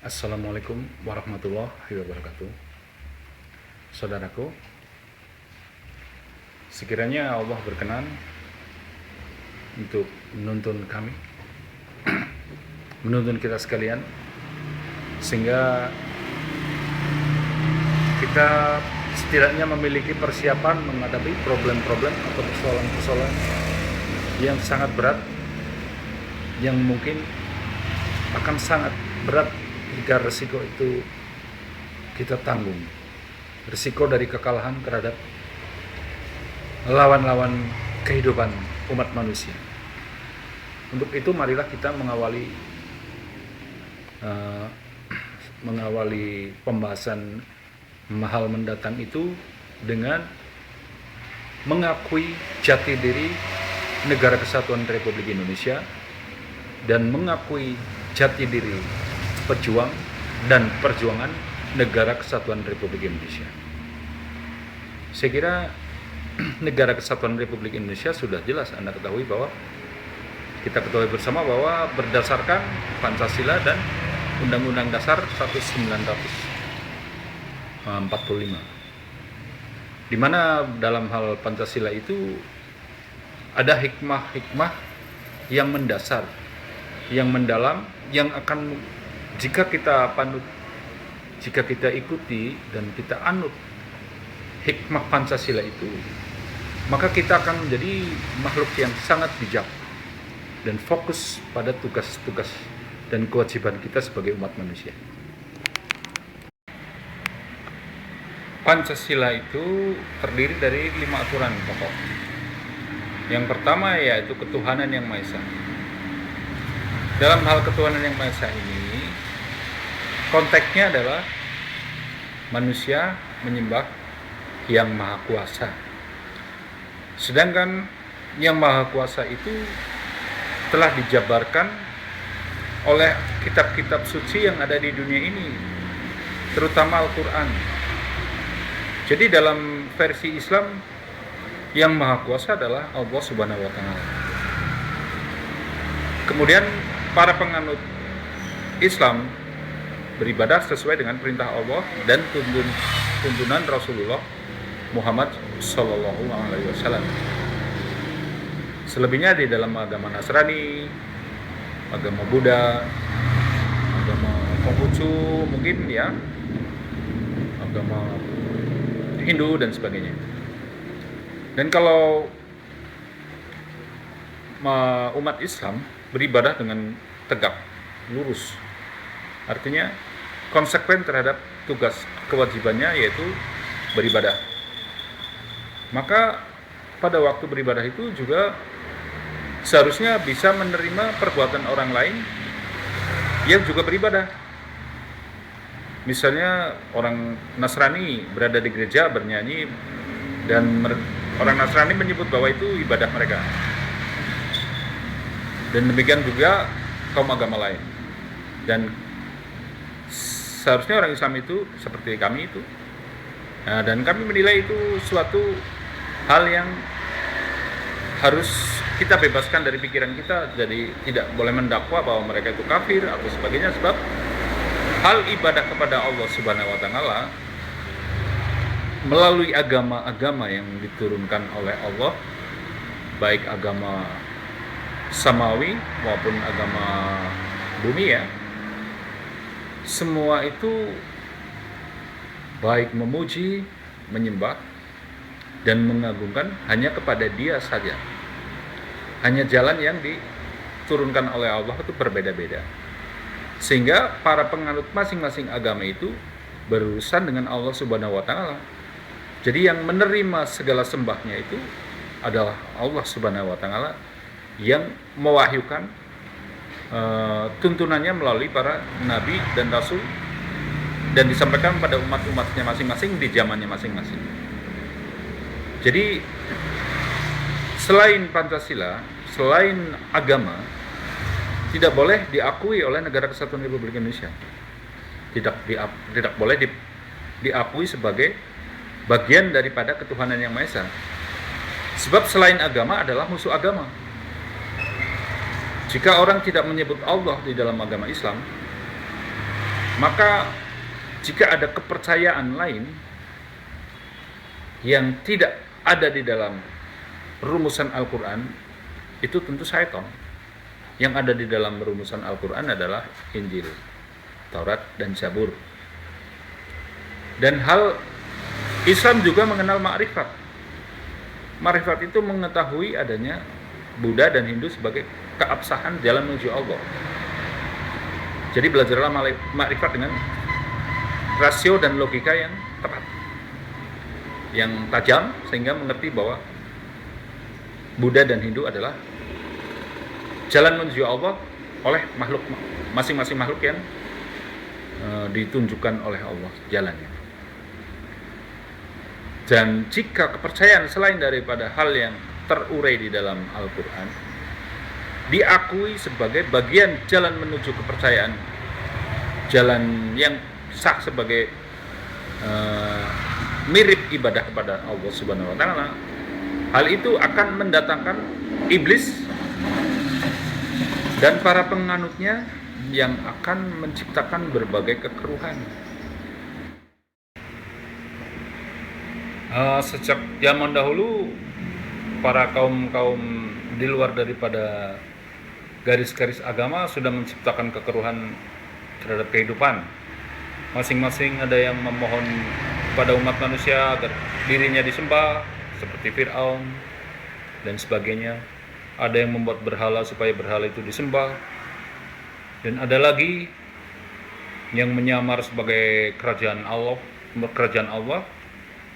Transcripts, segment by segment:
Assalamualaikum warahmatullahi wabarakatuh. Saudaraku, sekiranya Allah berkenan untuk menuntun kami, menuntun kita sekalian, sehingga kita setidaknya memiliki persiapan menghadapi problem-problem atau persoalan-persoalan yang sangat berat, yang mungkin akan sangat berat jika resiko itu kita tanggung. Resiko dari kekalahan terhadap lawan-lawan kehidupan umat manusia. Untuk itu marilah kita mengawali pembahasan hal mendatang itu dengan mengakui jati diri Negara Kesatuan Republik Indonesia dan mengakui jati diri pejuang dan perjuangan Negara Kesatuan Republik Indonesia. Saya kira Negara Kesatuan Republik Indonesia sudah jelas Anda ketahui bahwa kita ketahui bersama bahwa berdasarkan Pancasila dan Undang-Undang Dasar 1945, di mana dalam hal Pancasila itu ada hikmah-hikmah yang mendasar, yang mendalam, yang akan jika kita ikuti dan kita anut hikmah Pancasila itu, maka kita akan menjadi makhluk yang sangat bijak dan fokus pada tugas-tugas dan kewajiban kita sebagai umat manusia. Pancasila itu terdiri dari 5 aturan pokok. Yang pertama yaitu ketuhanan yang Maha Esa. Dalam hal ketuhanan yang Maha Esa ini, konteksnya adalah manusia menyembah yang Maha Kuasa. Sedangkan yang Maha Kuasa itu telah dijabarkan oleh kitab-kitab suci yang ada di dunia ini, terutama Al-Quran. Jadi dalam versi Islam, yang Maha Kuasa adalah Allah Subhanahu wa Ta'ala. Kemudian para penganut Islam beribadah sesuai dengan perintah Allah dan tuntunan Rasulullah Muhammad Sallallahu Alaihi Wasallam. Selebihnya di dalam agama Nasrani, agama Buddha, agama Konghucu mungkin ya, agama Hindu dan sebagainya. Dan kalau umat Islam beribadah dengan tegak, lurus, artinya konsekuen terhadap tugas kewajibannya yaitu beribadah. Maka pada waktu beribadah itu juga seharusnya bisa menerima perbuatan orang lain yang juga beribadah. Misalnya orang Nasrani berada di gereja bernyanyi dan orang Nasrani menyebut bahwa itu ibadah mereka. Dan demikian juga kaum agama lain. Dan seharusnya orang Islam itu seperti kami itu. Nah, dan kami menilai itu suatu hal yang harus kita bebaskan dari pikiran kita. Jadi tidak boleh mendakwa bahwa mereka itu kafir atau sebagainya, sebab hal ibadah kepada Allah Subhanahu wa Ta'ala melalui agama-agama yang diturunkan oleh Allah, baik agama samawi maupun agama bumi ya, semua itu baik memuji, menyembah, dan mengagungkan hanya kepada Dia saja. Hanya jalan yang diturunkan oleh Allah itu berbeda-beda. Sehingga para penganut masing-masing agama itu berurusan dengan Allah Subhanahu wa Ta'ala. Jadi yang menerima segala sembahnya itu adalah Allah Subhanahu wa Ta'ala yang mewahyukan tuntunannya melalui para nabi dan rasul dan disampaikan pada umat-umatnya masing-masing di zamannya masing-masing. Jadi selain Pancasila, selain agama, tidak boleh diakui oleh Negara Kesatuan Republik Indonesia. Tidak boleh diakui sebagai bagian daripada ketuhanan yang Maha Esa. Sebab selain agama adalah musuh agama. Jika orang tidak menyebut Allah di dalam agama Islam, Maka jika ada kepercayaan lain yang tidak ada di dalam rumusan Al-Quran, itu tentu syaitan. Yang ada di dalam rumusan Al-Quran adalah Injil, Taurat, dan Zabur. Dan hal Islam juga mengenal ma'rifat. Ma'rifat itu mengetahui adanya Buddha dan Hindu sebagai keabsahan jalan menuju Allah. Jadi belajarlah ma'rifat dengan rasio dan logika yang tepat, yang tajam, sehingga mengerti bahwa Buddha dan Hindu adalah jalan menuju Allah oleh makhluk, masing-masing makhluk yang ditunjukkan oleh Allah jalannya. Dan jika kepercayaan selain daripada hal yang terurai di dalam Al-Quran diakui sebagai bagian jalan menuju kepercayaan, jalan yang sah sebagai mirip ibadah kepada Allah Subhanahu wa Ta'ala, hal itu akan mendatangkan iblis dan para penganutnya yang akan menciptakan berbagai kekeruhan. Sejak zaman dahulu, para kaum-kaum di luar daripada garis-garis agama sudah menciptakan kekeruhan terhadap kehidupan. Masing-masing ada yang memohon pada umat manusia agar dirinya disembah, seperti Fir'aun dan sebagainya. Ada yang membuat berhala supaya berhala itu disembah. Dan ada lagi yang menyamar sebagai kerajaan Allah,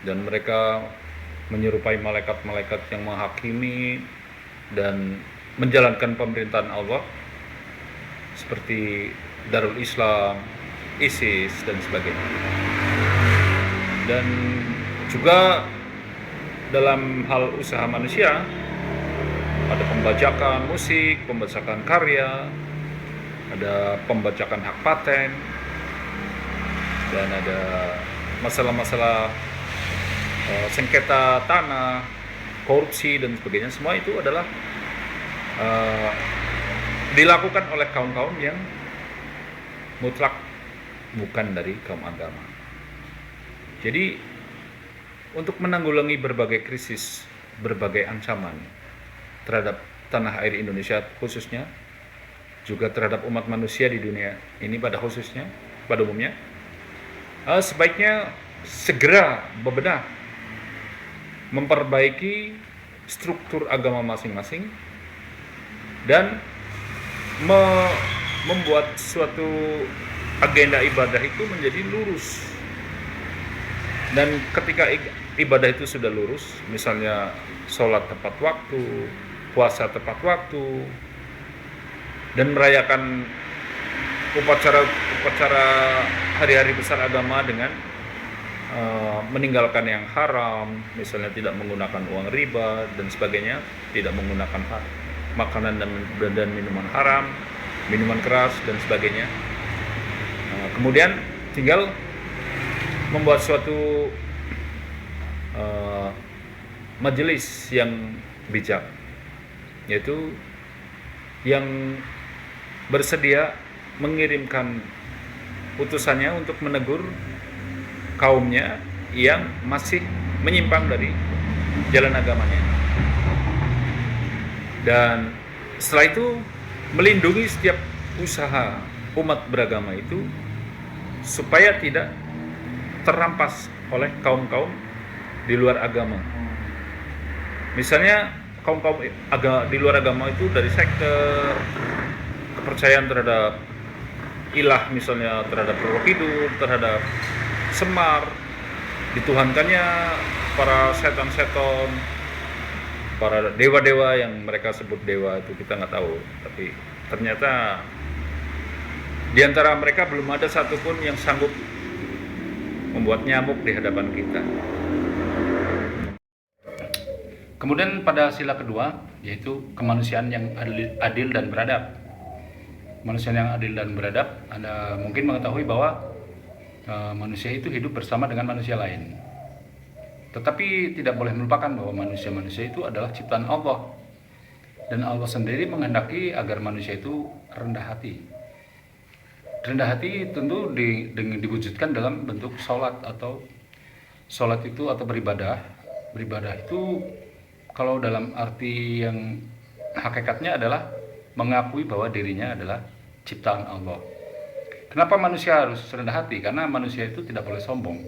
dan mereka menyerupai malaikat-malaikat yang menghakimi dan menjalankan pemerintahan Allah, seperti Darul Islam, ISIS, dan sebagainya. Dan juga dalam hal usaha manusia, ada pembajakan musik, pembajakan karya, ada pembajakan hak paten, dan ada masalah-masalah sengketa tanah, korupsi, dan sebagainya. Semua itu adalah dilakukan oleh kaum-kaum yang mutlak bukan dari kaum agama. Jadi untuk menanggulangi berbagai krisis, berbagai ancaman terhadap tanah air Indonesia khususnya, juga terhadap umat manusia di dunia ini pada khususnya, pada umumnya, sebaiknya segera bebenah, memperbaiki struktur agama masing-masing, dan membuat suatu agenda ibadah itu menjadi lurus. Dan ketika ibadah itu sudah lurus, misalnya sholat tepat waktu, puasa tepat waktu, dan merayakan upacara hari-hari besar agama dengan meninggalkan yang haram, misalnya tidak menggunakan uang riba dan sebagainya, tidak menggunakan makanan dan minuman haram, minuman keras dan sebagainya. Kemudian tinggal membuat suatu majelis yang bijak, yaitu yang bersedia mengirimkan utusannya untuk menegur kaumnya yang masih menyimpang dari jalan agamanya. Dan setelah itu melindungi setiap usaha umat beragama itu supaya tidak terampas oleh kaum-kaum di luar agama. Misalnya kaum-kaum di luar agama itu dari sekte, kepercayaan terhadap ilah, misalnya terhadap Roro Kidul, terhadap Semar, dituhankannya para setan-setan, para dewa-dewa yang mereka sebut dewa itu kita nggak tahu, tapi ternyata di antara mereka belum ada satupun yang sanggup membuat nyamuk di hadapan kita. Kemudian pada sila kedua, yaitu kemanusiaan yang adil dan beradab. Kemanusiaan yang adil dan beradab, Anda mungkin mengetahui bahwa manusia itu hidup bersama dengan manusia lain. Tetapi tidak boleh melupakan bahwa manusia-manusia itu adalah ciptaan Allah. Dan Allah sendiri menghendaki agar manusia itu rendah hati. Rendah hati tentu diwujudkan dalam bentuk sholat itu atau beribadah. Beribadah itu kalau dalam arti yang hakikatnya adalah mengakui bahwa dirinya adalah ciptaan Allah. Kenapa manusia harus rendah hati? Karena manusia itu tidak boleh sombong.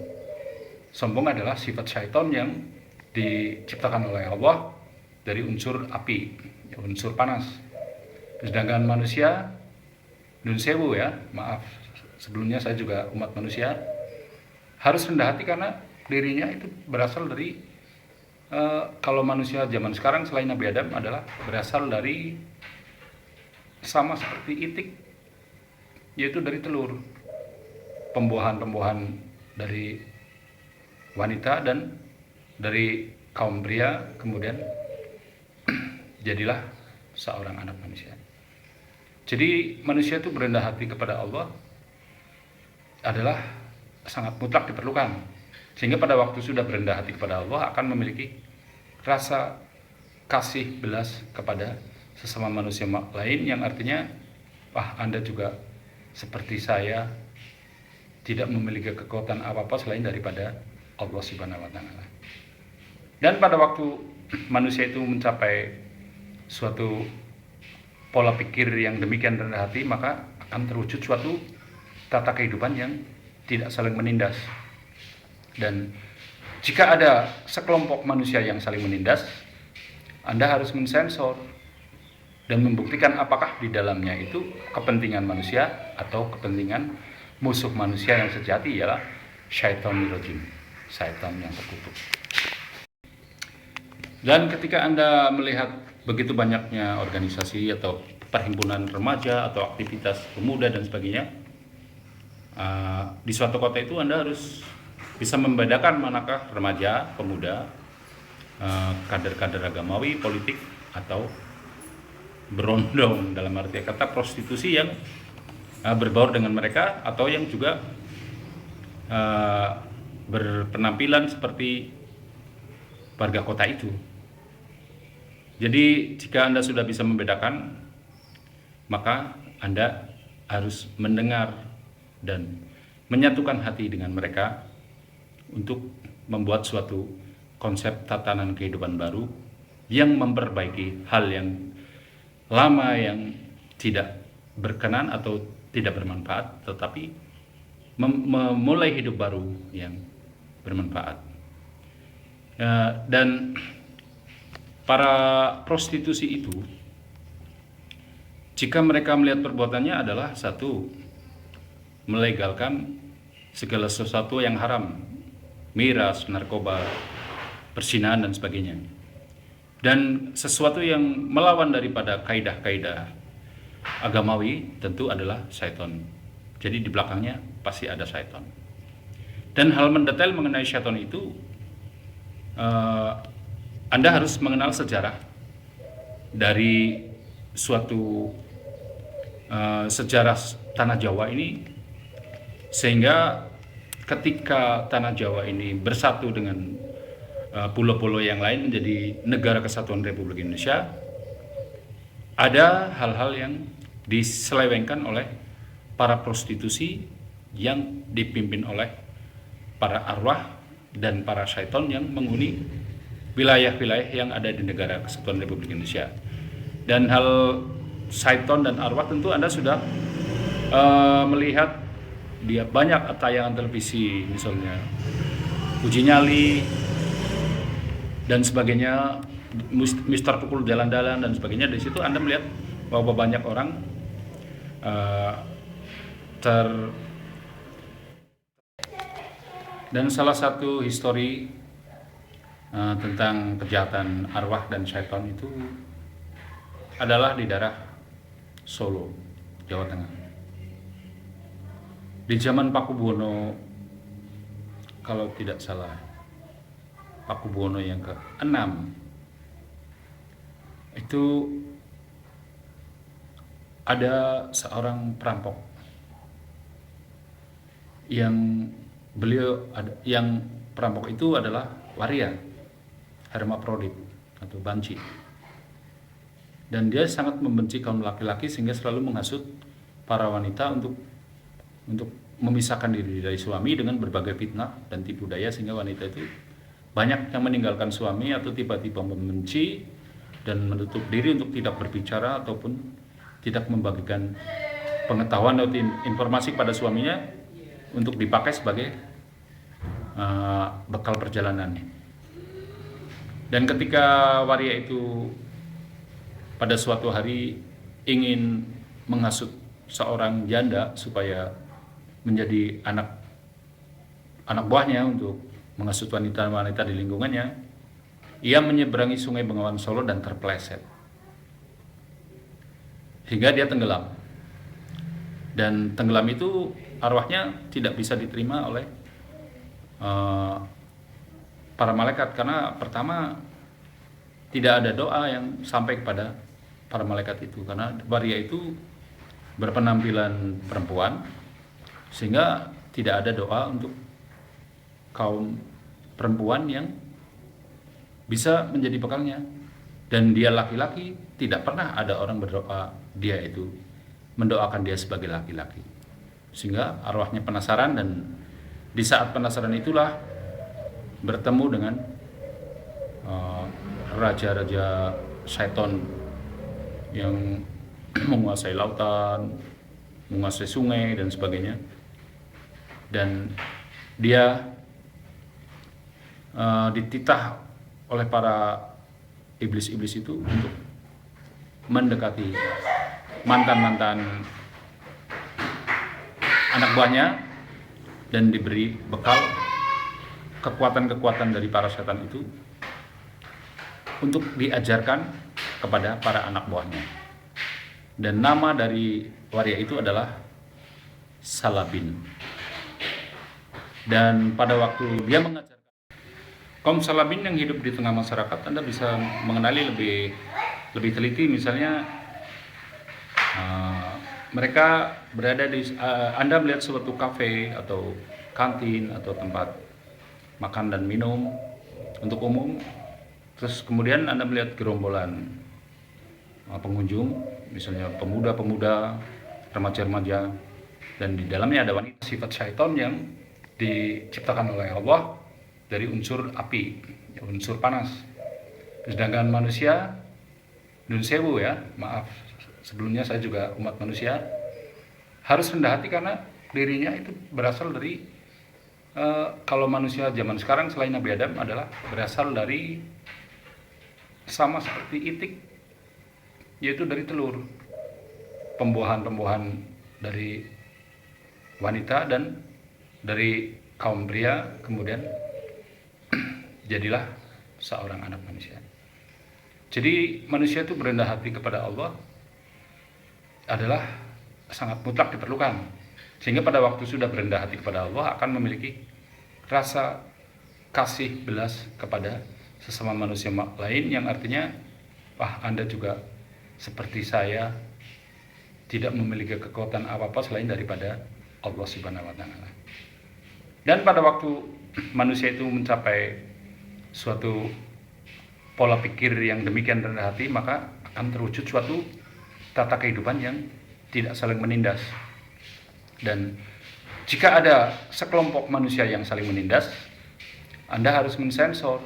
Sombong adalah sifat syaitan yang diciptakan oleh Allah dari unsur api, unsur panas. Sedangkan manusia, nun sewu ya, maaf, sebelumnya saya juga umat manusia, harus rendah hati karena dirinya itu berasal dari kalau manusia zaman sekarang selain Nabi Adam adalah berasal dari sama seperti itik, yaitu dari telur, pembuahan dari wanita dan dari kaum pria, kemudian jadilah seorang anak manusia. Jadi manusia itu berendah hati kepada Allah adalah sangat mutlak diperlukan, sehingga pada waktu sudah berendah hati kepada Allah akan memiliki rasa kasih belas kepada sesama manusia lain, yang artinya Anda juga seperti saya, tidak memiliki kekuatan apa-apa selain daripada Allah Subhanahu wa Ta'ala. Dan pada waktu manusia itu mencapai suatu pola pikir yang demikian rendah hati, maka akan terwujud suatu tata kehidupan yang tidak saling menindas. Dan jika ada sekelompok manusia yang saling menindas, Anda harus mensensor dan membuktikan apakah di dalamnya itu kepentingan manusia atau kepentingan musuh manusia yang sejati, ialah syaitonir rajim, syaitan yang terkutuk. Dan ketika Anda melihat begitu banyaknya organisasi atau perhimpunan remaja atau aktivitas pemuda dan sebagainya di suatu kota itu, Anda harus bisa membedakan manakah remaja, pemuda, kader-kader agamawi, politik, atau berondong dalam arti kata prostitusi yang berbaur dengan mereka, atau yang juga berpenampilan seperti warga kota itu. Jadi jika Anda sudah bisa membedakan, maka Anda harus mendengar dan menyatukan hati dengan mereka untuk membuat suatu konsep tatanan kehidupan baru yang memperbaiki hal yang lama yang tidak berkenan atau tidak bermanfaat, tetapi memulai hidup baru yang bermanfaat. Dan para prostitusi itu, jika mereka melihat perbuatannya adalah satu, melegalkan segala sesuatu yang haram, miras, narkoba, perzinahan dan sebagainya, dan sesuatu yang melawan daripada kaidah-kaidah agamawi, tentu adalah syaitan. Jadi di belakangnya pasti ada syaitan. Dan hal mendetail mengenai syaitan itu, Anda harus mengenal sejarah dari suatu sejarah tanah Jawa ini, sehingga ketika tanah Jawa ini bersatu dengan pulau-pulau yang lain menjadi Negara Kesatuan Republik Indonesia, ada hal-hal yang diselewengkan oleh para prostitusi yang dipimpin oleh para arwah dan para syaitan yang menghuni wilayah-wilayah yang ada di Negara Kesatuan Republik Indonesia. Dan hal syaitan dan arwah tentu Anda sudah melihat dia banyak tayangan televisi, misalnya Uji Nyali dan sebagainya, Mister Pukul Jalan-Jalan dan sebagainya. Di situ Anda melihat bahwa banyak orang dan salah satu histori tentang kejahatan arwah dan syaitan itu adalah di daerah Solo, Jawa Tengah. Di zaman Pakubuwono, kalau tidak salah, Pakubuwono yang ke-6, itu ada seorang perampok yang perampok itu adalah waria, hermaprodit atau banci. Dan dia sangat membenci kaum laki-laki sehingga selalu menghasut para wanita untuk untuk memisahkan diri dari suami dengan berbagai fitnah dan tipu daya, sehingga wanita itu banyak yang meninggalkan suami atau tiba-tiba membenci dan menutup diri untuk tidak berbicara ataupun tidak membagikan pengetahuan atau informasi pada suaminya untuk dipakai sebagai bekal perjalanannya. Dan ketika waria itu pada suatu hari ingin menghasut seorang janda supaya menjadi anak buahnya untuk menghasut wanita-wanita di lingkungannya, ia menyeberangi Sungai Bengawan Solo dan terpeleset hingga dia tenggelam. Dan tenggelam itu arwahnya tidak bisa diterima oleh para malaikat, karena pertama tidak ada doa yang sampai kepada para malaikat itu, karena waria itu berpenampilan perempuan, sehingga tidak ada doa untuk kaum perempuan yang bisa menjadi bekalnya. Dan dia laki-laki, tidak pernah ada orang berdoa dia itu mendoakan dia sebagai laki-laki, sehingga arwahnya penasaran, dan di saat penasaran itulah bertemu dengan raja-raja syaiton yang menguasai lautan, menguasai sungai dan sebagainya. Dan dia dititah oleh para iblis-iblis itu untuk mendekati mantan-mantan anak buahnya dan diberi bekal kekuatan-kekuatan dari para setan itu untuk diajarkan kepada para anak buahnya. Dan nama dari waria itu adalah Salabin. Dan pada waktu dia mengajarkan kaum Salabin yang hidup di tengah masyarakat, Anda bisa mengenali lebih teliti. Misalnya mereka berada di Anda melihat suatu kafe atau kantin atau tempat makan dan minum untuk umum, terus kemudian Anda melihat gerombolan pengunjung, misalnya pemuda-pemuda, remaja-remaja, dan di dalamnya ada wanita, sifat syaitan yang diciptakan oleh Allah dari unsur api, unsur panas. Sedangkan manusia, nun sewu ya, maaf sebelumnya saya juga umat manusia, harus rendah hati karena dirinya itu berasal dari kalau manusia zaman sekarang selain Nabi Adam adalah berasal dari sama seperti itik, yaitu dari telur, pembuahan-pembuahan dari wanita dan dari kaum pria, kemudian jadilah seorang anak manusia. Jadi manusia itu berendah hati kepada Allah adalah sangat mutlak diperlukan, sehingga pada waktu sudah berendah hati kepada Allah akan memiliki rasa kasih belas kepada sesama manusia lain, yang artinya Anda juga seperti saya, tidak memiliki kekuatan apa-apa selain daripada Allah Subhanahu wa Ta'ala. Dan pada waktu manusia itu mencapai suatu pola pikir yang demikian rendah hati, maka akan terwujud suatu tata kehidupan yang tidak saling menindas. Dan jika ada sekelompok manusia yang saling menindas, Anda harus mensensor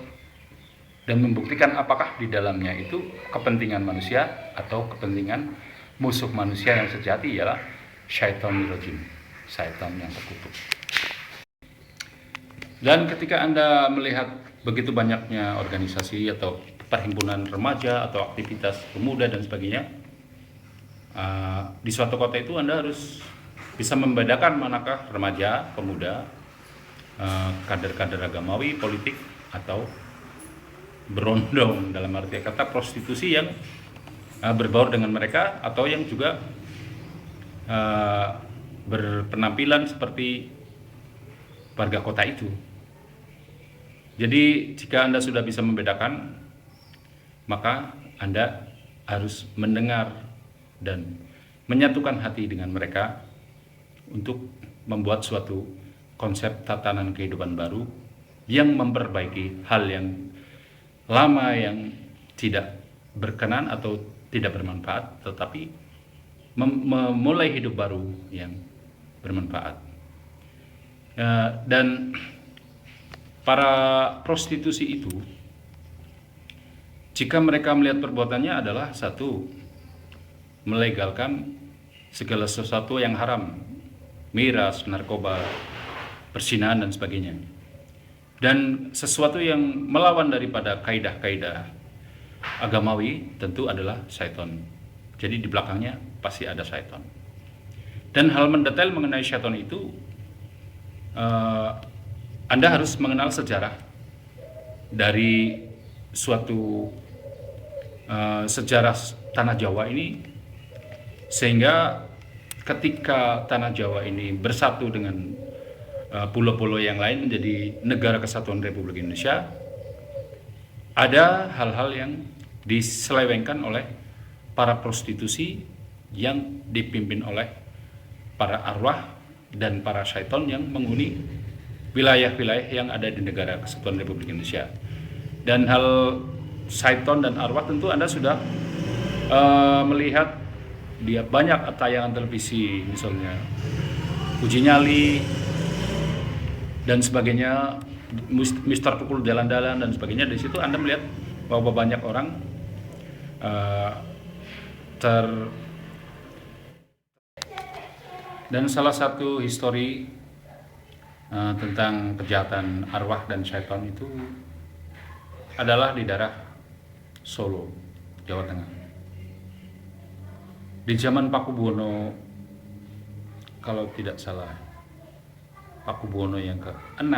dan membuktikan apakah di dalamnya itu kepentingan manusia atau kepentingan musuh manusia yang sejati, ialah syaitanir rajim, syaitan yang terkutuk. Dan ketika Anda melihat begitu banyaknya organisasi atau perhimpunan remaja atau aktivitas pemuda dan sebagainya di suatu kota itu, Anda harus bisa membedakan manakah remaja, pemuda, kader-kader agamawi, politik, atau berondong dalam arti kata prostitusi yang berbaur dengan mereka, atau yang juga berpenampilan seperti warga kota itu. Jadi jika Anda sudah bisa membedakan, maka Anda harus mendengar dan menyatukan hati dengan mereka untuk membuat suatu konsep tatanan kehidupan baru yang memperbaiki hal yang lama yang tidak berkenan atau tidak bermanfaat, tetapi memulai hidup baru yang bermanfaat. Dan para prostitusi itu, jika mereka melihat perbuatannya adalah satu, melegalkan segala sesuatu yang haram, miras, narkoba, perzinahan dan sebagainya. Dan sesuatu yang melawan daripada kaidah-kaidah agamawi tentu adalah syaitan. Jadi di belakangnya pasti ada syaitan. Dan hal mendetail mengenai syaitan itu, Anda harus mengenal sejarah dari suatu sejarah tanah Jawa ini, sehingga ketika tanah Jawa ini bersatu dengan pulau-pulau yang lain menjadi Negara Kesatuan Republik Indonesia, ada hal-hal yang diselewengkan oleh para prostitusi yang dipimpin oleh para arwah dan para syaitan yang menghuni wilayah-wilayah yang ada di Negara Kesatuan Republik Indonesia. Dan hal syaitan dan arwah tentu Anda sudah melihat dia banyak tayangan televisi, misalnya Uji Nyali dan sebagainya, Mister Pukul Jalan-Jalan dan sebagainya. Di situ Anda melihat bahwa banyak orang dan salah satu histori tentang kejahatan arwah dan syaitan itu adalah di daerah Solo, Jawa Tengah. Di zaman Pakubuwono, kalau tidak salah, Pakubuwono yang ke-6,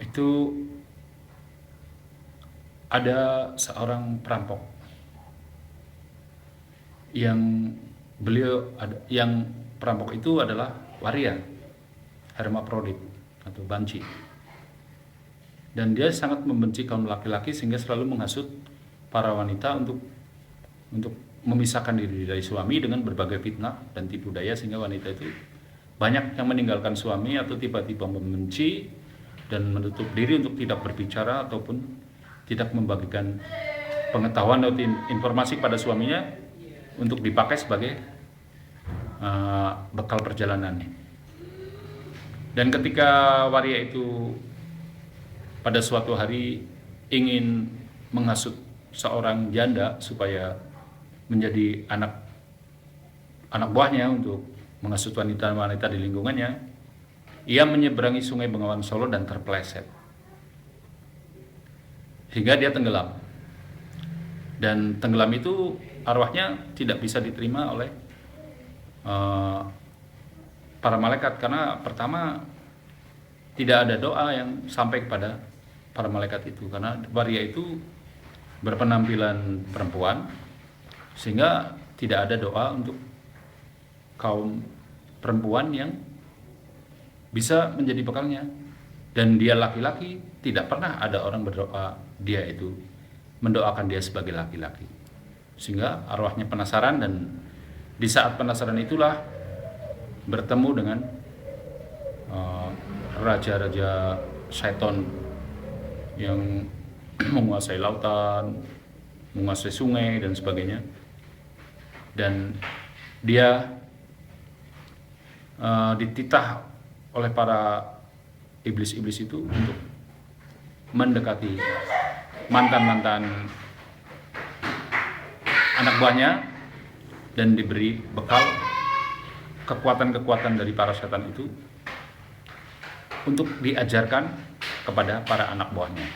itu ada seorang perampok yang perampok itu adalah waria, hermaprodit atau banci. Dan dia sangat membenci kaum laki-laki sehingga selalu menghasut para wanita untuk memisahkan diri dari suami dengan berbagai fitnah dan tipu daya, sehingga wanita itu banyak yang meninggalkan suami atau tiba-tiba membenci dan menutup diri untuk tidak berbicara ataupun tidak membagikan pengetahuan atau informasi pada suaminya untuk dipakai sebagai bekal perjalanan. Dan ketika waria itu pada suatu hari ingin menghasut seorang janda supaya menjadi anak buahnya untuk menghasut wanita-wanita di lingkungannya, ia menyeberangi Sungai Bengawan Solo dan terpeleset hingga dia tenggelam. Dan tenggelam itu arwahnya tidak bisa diterima oleh para malaikat, karena pertama tidak ada doa yang sampai kepada para malaikat itu, karena waria itu berpenampilan perempuan, sehingga tidak ada doa untuk kaum perempuan yang bisa menjadi bekalnya. Dan dia laki-laki, tidak pernah ada orang berdoa dia itu mendoakan dia sebagai laki-laki, sehingga arwahnya penasaran. Dan di saat penasaran itulah bertemu dengan raja-raja syaiton yang menguasai lautan, menguasai sungai dan sebagainya. Dan dia dititah oleh para iblis-iblis itu untuk mendekati mantan-mantan anak buahnya dan diberi bekal kekuatan-kekuatan dari para setan itu untuk diajarkan kepada para anak buahnya.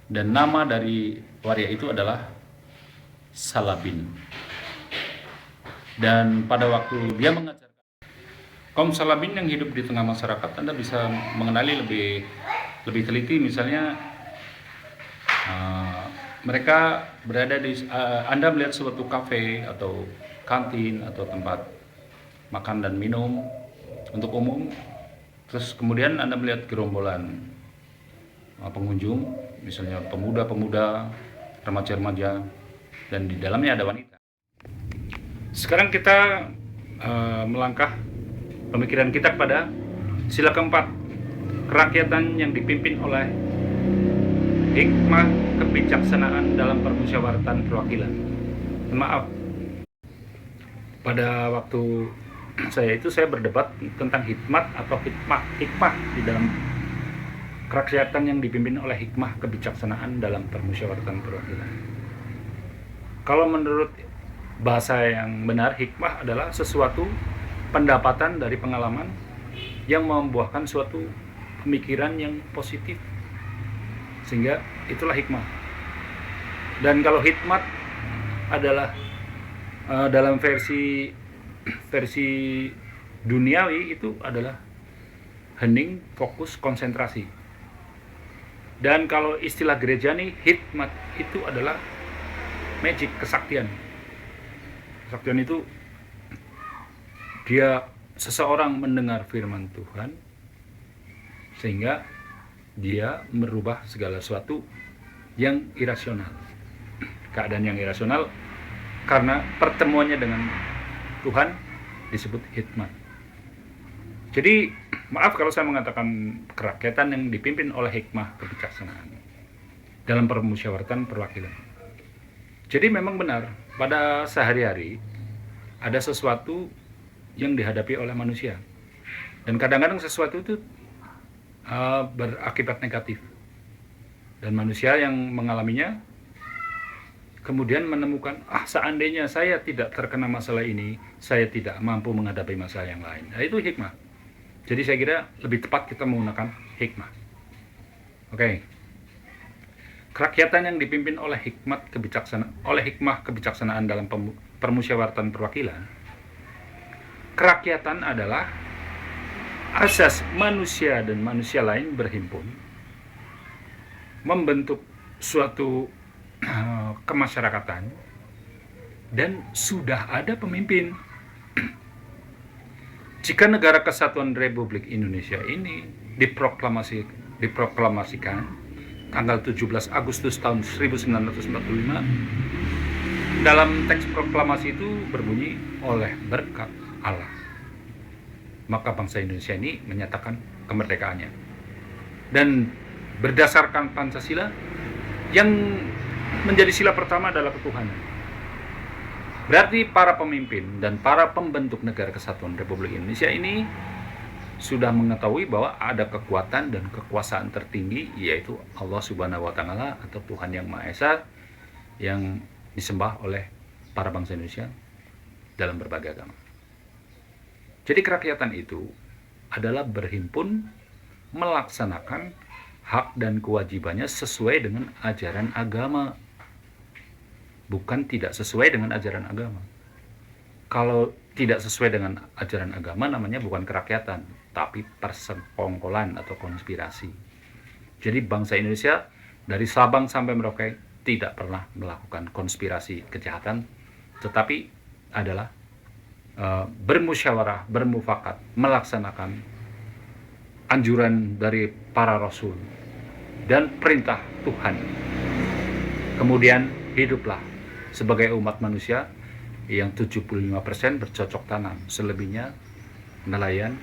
Dan nama dari waria itu adalah Salabin. Dan pada waktu dia mengajarkan kaum Salabin yang hidup di tengah masyarakat, Anda bisa mengenali lebih teliti. Misalnya mereka berada di Anda melihat suatu kafe atau kantin atau tempat makan dan minum untuk umum. Terus kemudian Anda melihat gerombolan pengunjung, misalnya pemuda-pemuda, remaja-remaja, dan di dalamnya ada wanita. Sekarang kita melangkah pemikiran kita kepada sila keempat, kerakyatan yang dipimpin oleh hikmah kebijaksanaan dalam permusyawaratan perwakilan. Maaf, pada waktu saya berdebat tentang hikmat atau hikmah di dalam kerakyatan yang dipimpin oleh hikmah kebijaksanaan dalam permusyawaratan perwakilan. Kalau menurut bahasa yang benar, hikmah adalah sesuatu pendapatan dari pengalaman yang membuahkan suatu pemikiran yang positif, sehingga itulah hikmah. Dan kalau hikmat adalah dalam versi duniawi itu adalah hening, fokus, konsentrasi. Dan kalau istilah gereja nih, hikmat itu adalah magic, kesaktian. Kesaktian itu dia seseorang mendengar firman Tuhan sehingga dia merubah segala sesuatu yang irasional. Keadaan yang irasional karena pertemuannya dengan Tuhan disebut hikmat. Jadi maaf kalau saya mengatakan kerakyatan yang dipimpin oleh hikmah kebijaksanaan dalam permusyawaratan perwakilan. Jadi memang benar pada sehari-hari ada sesuatu yang dihadapi oleh manusia, dan kadang-kadang sesuatu itu berakibat negatif, dan manusia yang mengalaminya kemudian menemukan, seandainya saya tidak terkena masalah ini, saya tidak mampu menghadapi masalah yang lain. Nah, itu hikmah. Jadi saya kira lebih tepat kita menggunakan hikmah. Oke. Kerakyatan yang dipimpin oleh hikmah kebijaksanaan dalam permusyawaratan perwakilan. Kerakyatan adalah asas manusia dan manusia lain berhimpun membentuk suatu kemasyarakatan, dan sudah ada pemimpin. Jika Negara Kesatuan Republik Indonesia ini diproklamasikan tanggal 17 Agustus tahun 1945, dalam teks proklamasi itu berbunyi oleh berkat Allah, maka bangsa Indonesia ini menyatakan kemerdekaannya. Dan berdasarkan Pancasila, yang menjadi sila pertama adalah ketuhanan. Berarti para pemimpin dan para pembentuk Negara Kesatuan Republik Indonesia ini sudah mengetahui bahwa ada kekuatan dan kekuasaan tertinggi, yaitu Allah Subhanahu wa Ta'ala atau Tuhan Yang Maha Esa, yang disembah oleh para bangsa Indonesia dalam berbagai agama. Jadi kerakyatan itu adalah berhimpun melaksanakan hak dan kewajibannya sesuai dengan ajaran agama, bukan tidak sesuai dengan ajaran agama. Kalau tidak sesuai dengan ajaran agama namanya bukan kerakyatan, tapi persekongkolan atau konspirasi. Jadi bangsa Indonesia dari Sabang sampai Merauke tidak pernah melakukan konspirasi kejahatan, tetapi adalah bermusyawarah, bermufakat, melaksanakan anjuran dari para rasul dan perintah Tuhan. Kemudian hiduplah sebagai umat manusia yang 75% bercocok tanam, selebihnya nelayan,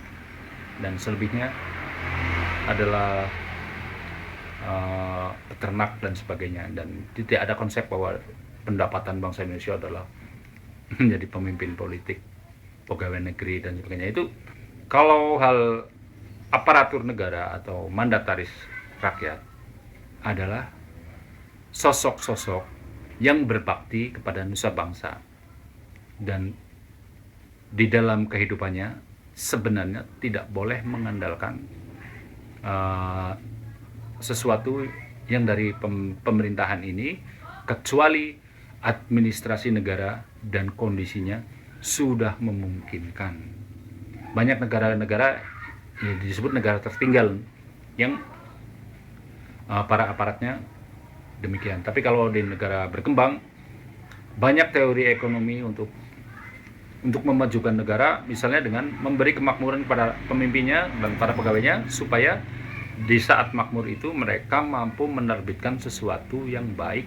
dan selebihnya adalah peternak dan sebagainya. Dan tidak ada konsep bahwa pendapatan bangsa Indonesia adalah menjadi pemimpin politik, pegawai negeri dan sebagainya. Itu kalau hal aparatur negara atau mandataris rakyat adalah sosok-sosok yang berbakti kepada nusa bangsa, dan di dalam kehidupannya sebenarnya tidak boleh mengandalkan sesuatu yang dari pemerintahan ini, kecuali administrasi negara dan kondisinya sudah memungkinkan. Banyak negara-negara disebut negara tertinggal yang para aparatnya demikian. Tapi kalau di negara berkembang, banyak teori ekonomi untuk memajukan negara, misalnya dengan memberi kemakmuran kepada pemimpinnya dan para pegawainya, supaya di saat makmur itu mereka mampu menerbitkan sesuatu yang baik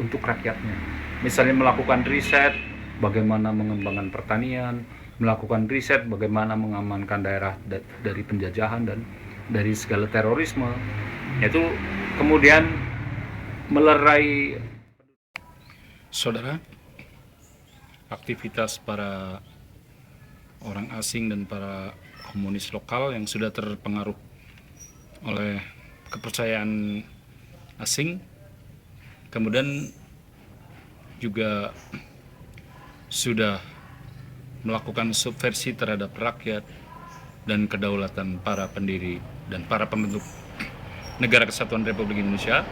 untuk rakyatnya. Misalnya melakukan riset bagaimana mengembangkan pertanian, melakukan riset bagaimana mengamankan daerah dari penjajahan dan dari segala terorisme. Itu kemudian melerai. Saudara, aktivitas para orang asing dan para komunis lokal yang sudah terpengaruh oleh kepercayaan asing, kemudian juga sudah melakukan subversi terhadap rakyat dan kedaulatan para pendiri dan para pembentuk Negara Kesatuan Republik Indonesia,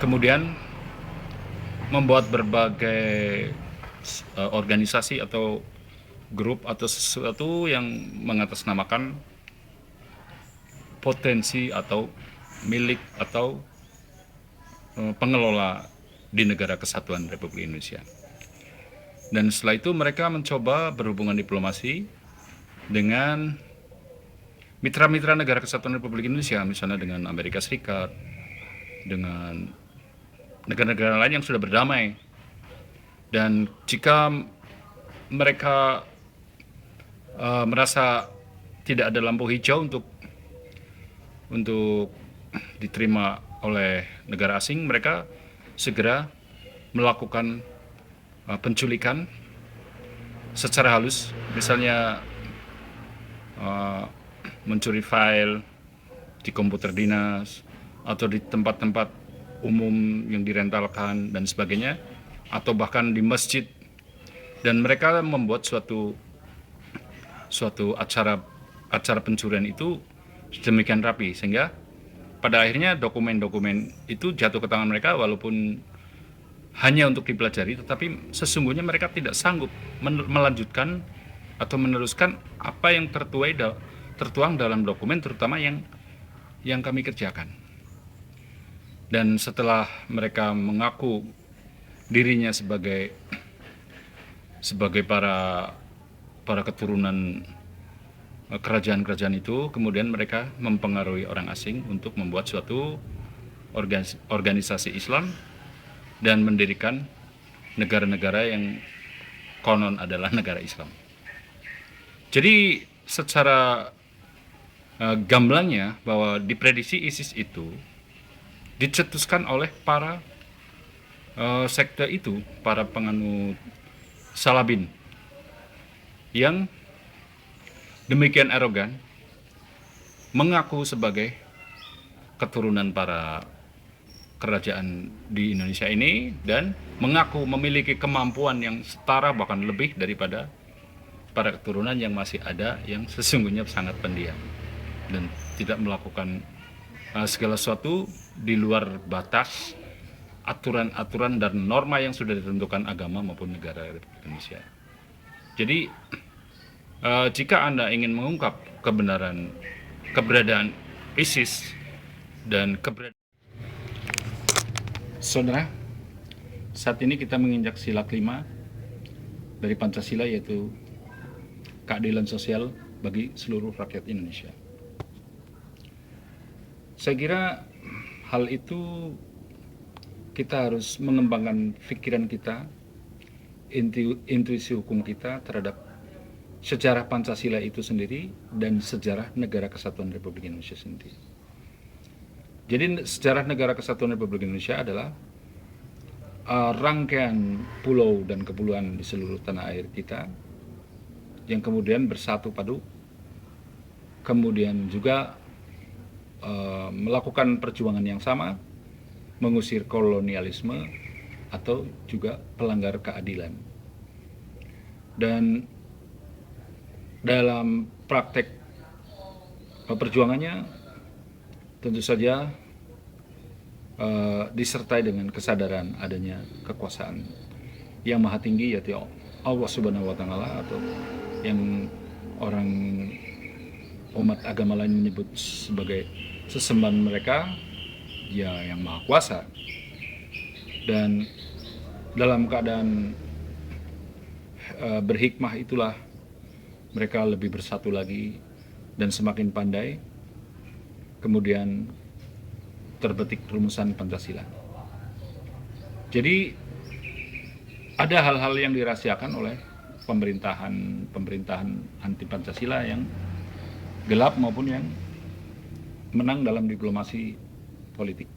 kemudian membuat berbagai organisasi atau grup atau sesuatu yang mengatasnamakan potensi atau milik atau pengelola di Negara Kesatuan Republik Indonesia. Dan setelah itu mereka mencoba berhubungan diplomasi dengan mitra-mitra Negara Kesatuan Republik Indonesia, misalnya dengan Amerika Serikat, dengan negara-negara lain yang sudah berdamai. Dan jika mereka merasa tidak ada lampu hijau untuk diterima oleh negara asing, mereka segera melakukan penculikan secara halus, misalnya mencuri file di komputer dinas atau di tempat-tempat umum yang direntalkan dan sebagainya, atau bahkan di masjid. Dan mereka membuat suatu acara pencurian itu sedemikian rapi sehingga pada akhirnya dokumen-dokumen itu jatuh ke tangan mereka, walaupun hanya untuk dipelajari, tetapi sesungguhnya mereka tidak sanggup melanjutkan atau meneruskan apa yang tertuang dalam dokumen, terutama yang kami kerjakan. Dan setelah mereka mengaku dirinya sebagai para keturunan kerajaan-kerajaan itu, kemudian mereka mempengaruhi orang asing untuk membuat suatu organisasi Islam dan mendirikan negara-negara yang konon adalah negara Islam. Jadi secara gamblangnya bahwa diprediksi ISIS itu dicetuskan oleh para sekte itu, para penganut Salabin yang demikian arogan mengaku sebagai keturunan para kerajaan di Indonesia ini dan mengaku memiliki kemampuan yang setara bahkan lebih daripada para keturunan yang masih ada yang sesungguhnya sangat pendiam dan tidak melakukan segala sesuatu di luar batas aturan-aturan dan norma yang sudah ditentukan agama maupun negara Republik Indonesia. Jadi jika Anda ingin mengungkap keberadaan ISIS dan Saudara, saat ini kita menginjak sila kelima dari Pancasila, yaitu keadilan sosial bagi seluruh rakyat Indonesia. Saya kira hal itu kita harus mengembangkan pikiran kita, intuisi hukum kita terhadap sejarah Pancasila itu sendiri dan sejarah Negara Kesatuan Republik Indonesia sendiri. Jadi sejarah Negara Kesatuan Republik Indonesia adalah rangkaian pulau dan kepulauan di seluruh tanah air kita yang kemudian bersatu padu, kemudian juga melakukan perjuangan yang sama, mengusir kolonialisme atau juga pelanggar keadilan. Dan dalam praktek perjuangannya tentu saja disertai dengan kesadaran adanya kekuasaan yang maha tinggi, yaitu Allah Subhanahu wa Ta'ala, atau yang orang umat agama lain menyebut sebagai sesembahan mereka, ya, yang maha kuasa. Dan dalam keadaan berhikmah itulah mereka lebih bersatu lagi dan semakin pandai, kemudian terbetik rumusan Pancasila. Jadi ada hal-hal yang dirahasiakan oleh pemerintahan anti Pancasila yang gelap maupun yang menang dalam diplomasi politik.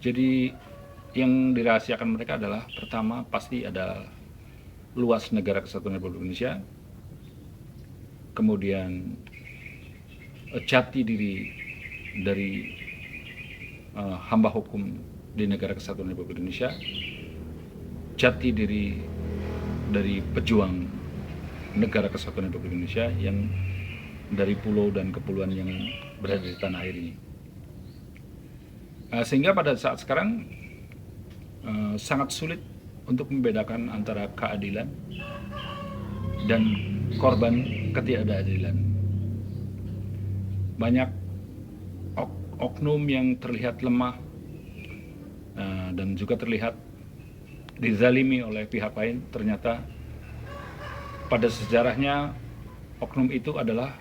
Jadi yang dirahasiakan mereka adalah, pertama pasti ada luas negara kesatuan Republik Indonesia, kemudian jati diri dari hamba hukum di negara kesatuan Republik Indonesia, jati diri dari pejuang negara kesatuan Republik Indonesia yang dari pulau dan kepulauan yang berada di tanah air ini. Sehingga pada saat sekarang sangat sulit untuk membedakan antara keadilan dan korban ketidakadilan. Banyak oknum yang terlihat lemah dan juga terlihat dizalimi oleh pihak lain, ternyata pada sejarahnya oknum itu adalah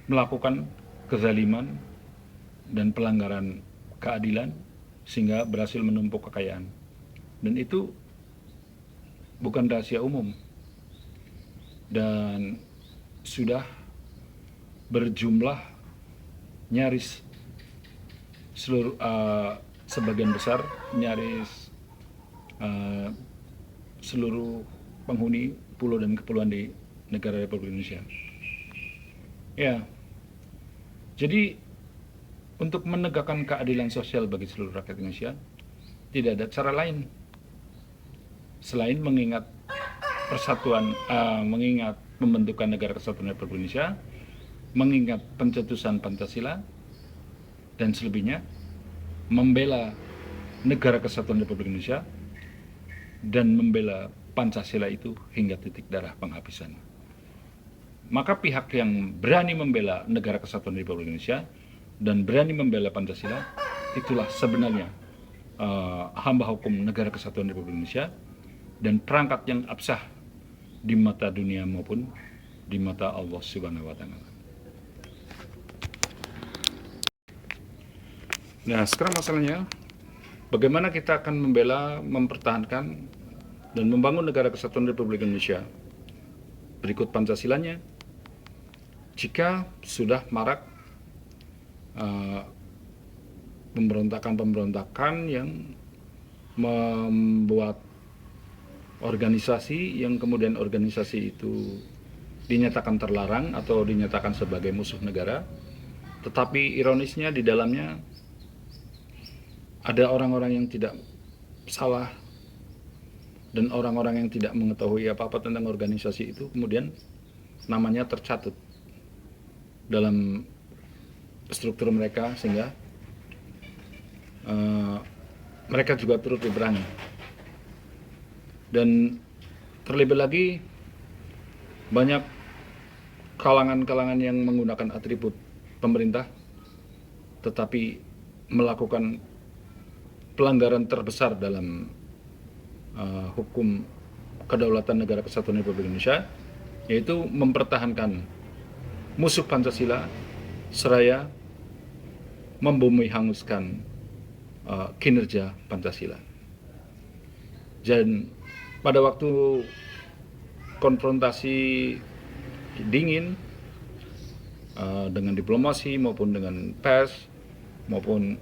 melakukan kezaliman dan pelanggaran keadilan sehingga berhasil menumpuk kekayaan. Dan itu bukan rahasia umum dan sudah berjumlah nyaris seluruh sebagian besar, nyaris seluruh penghuni pulau dan kepulauan di negara Republik Indonesia. Ya, jadi untuk menegakkan keadilan sosial bagi seluruh rakyat Indonesia tidak ada cara lain selain mengingat persatuan, mengingat pembentukan negara kesatuan Republik Indonesia, mengingat pencetusan Pancasila, dan selebihnya membela negara kesatuan Republik Indonesia dan membela Pancasila itu hingga titik darah penghabisan. Maka pihak yang berani membela negara kesatuan Republik Indonesia dan berani membela Pancasila, itulah sebenarnya hamba hukum negara kesatuan Republik Indonesia dan perangkat yang absah di mata dunia maupun di mata Allah Subhanahu wa Ta'ala. Nah, sekarang masalahnya bagaimana kita akan membela, mempertahankan dan membangun negara kesatuan Republik Indonesia berikut Pancasilanya jika sudah marak pemberontakan-pemberontakan yang membuat organisasi yang kemudian organisasi itu dinyatakan terlarang atau dinyatakan sebagai musuh negara, tetapi ironisnya di dalamnya ada orang-orang yang tidak salah dan orang-orang yang tidak mengetahui apa-apa tentang organisasi itu kemudian namanya tercatut dalam struktur mereka sehingga mereka juga turut diperangi. Dan terlebih lagi banyak kalangan-kalangan yang menggunakan atribut pemerintah tetapi melakukan pelanggaran terbesar dalam hukum kedaulatan negara kesatuan Republik Indonesia, yaitu mempertahankan musuh Pancasila seraya membumi hanguskan kinerja Pancasila. Dan pada waktu konfrontasi dingin dengan diplomasi maupun dengan pers maupun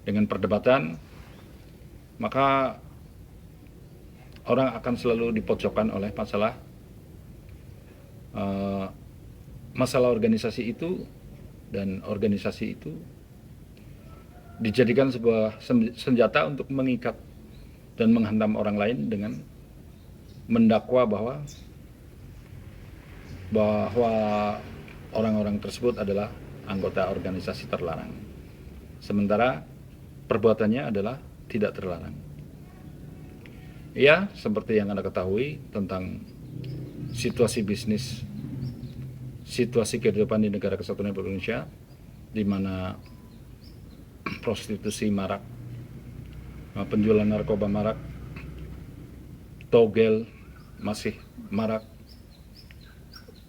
dengan perdebatan, maka orang akan selalu dipojokkan oleh masalah organisasi itu, dan organisasi itu dijadikan sebuah senjata untuk mengikat dan menghantam orang lain dengan mendakwa bahwa orang-orang tersebut adalah anggota organisasi terlarang, sementara perbuatannya adalah tidak terlarang. Ya, seperti yang Anda ketahui tentang situasi bisnis, situasi kehidupan di negara kesatuan Republik Indonesia, di mana prostitusi marak, penjualan narkoba marak, togel masih marak,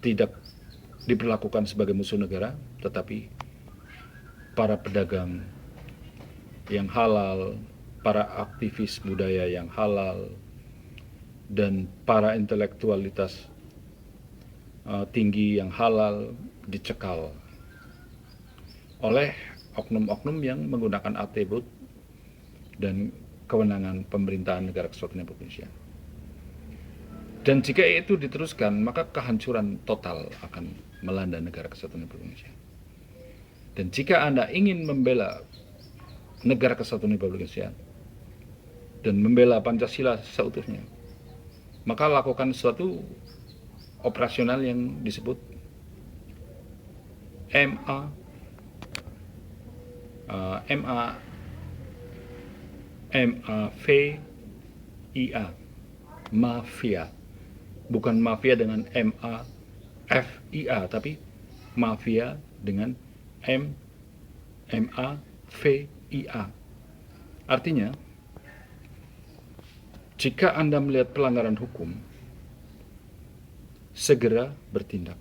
tidak diperlakukan sebagai musuh negara, tetapi para pedagang yang halal, para aktivis budaya yang halal, dan para intelektualitas tinggi yang halal dicekal oleh oknum-oknum yang menggunakan atribut dan kewenangan pemerintahan negara kesatuan Republik Indonesia. Dan jika itu diteruskan, maka kehancuran total akan melanda negara kesatuan Republik Indonesia. Dan jika Anda ingin membela negara kesatuan Republik Indonesia dan membela Pancasila seutuhnya, maka lakukan suatu operasional yang disebut MAFIA, mafia, bukan mafia dengan MAFIA, tapi mafia dengan MAFIA. Artinya, jika Anda melihat pelanggaran hukum, segera bertindak.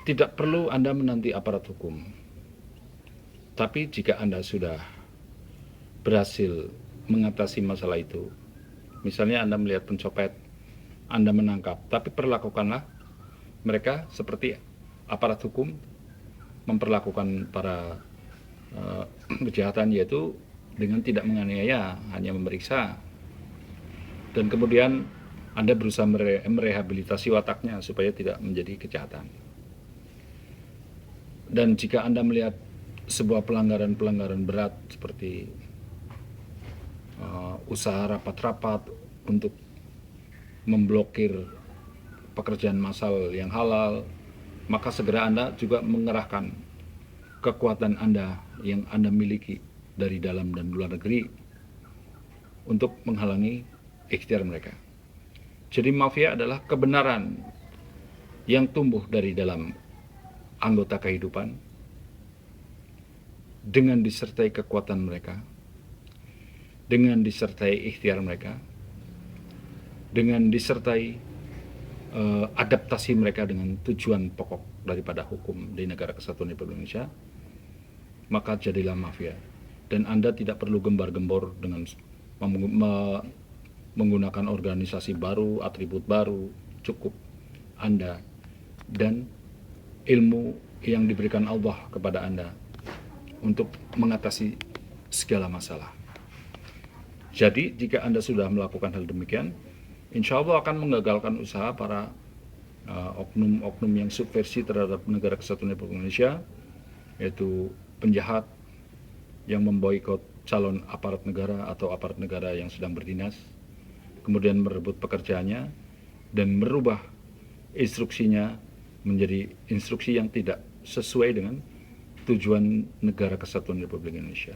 Tidak perlu Anda menanti aparat hukum. Tapi jika Anda sudah berhasil mengatasi masalah itu, misalnya Anda melihat pencopet, Anda menangkap, tapi perlakukanlah mereka seperti aparat hukum memperlakukan para kejahatan, yaitu dengan tidak menganiaya, hanya memeriksa. Dan kemudian Anda berusaha merehabilitasi wataknya supaya tidak menjadi kejahatan. Dan jika Anda melihat sebuah pelanggaran berat seperti usaha rapat-rapat untuk memblokir pekerjaan massal yang halal, maka segera Anda juga mengerahkan kekuatan Anda yang Anda miliki dari dalam dan luar negeri untuk menghalangi ikhtiar mereka. Jadi mafia adalah kebenaran yang tumbuh dari dalam anggota kehidupan dengan disertai kekuatan mereka, dengan disertai ikhtiar mereka, dengan disertai adaptasi mereka dengan tujuan pokok daripada hukum di negara kesatuan Republik Indonesia, maka jadilah mafia. Dan Anda tidak perlu gembar-gembor dengan menggunakan organisasi baru, atribut baru. Cukup Anda dan ilmu yang diberikan Allah kepada Anda untuk mengatasi segala masalah. Jadi jika Anda sudah melakukan hal demikian, insya Allah akan menggagalkan usaha para oknum-oknum yang subversi terhadap negara kesatuan Republik Indonesia, yaitu penjahat yang memboikot calon aparat negara atau aparat negara yang sedang berdinas, kemudian merebut pekerjaannya dan merubah instruksinya menjadi instruksi yang tidak sesuai dengan tujuan negara kesatuan Republik Indonesia.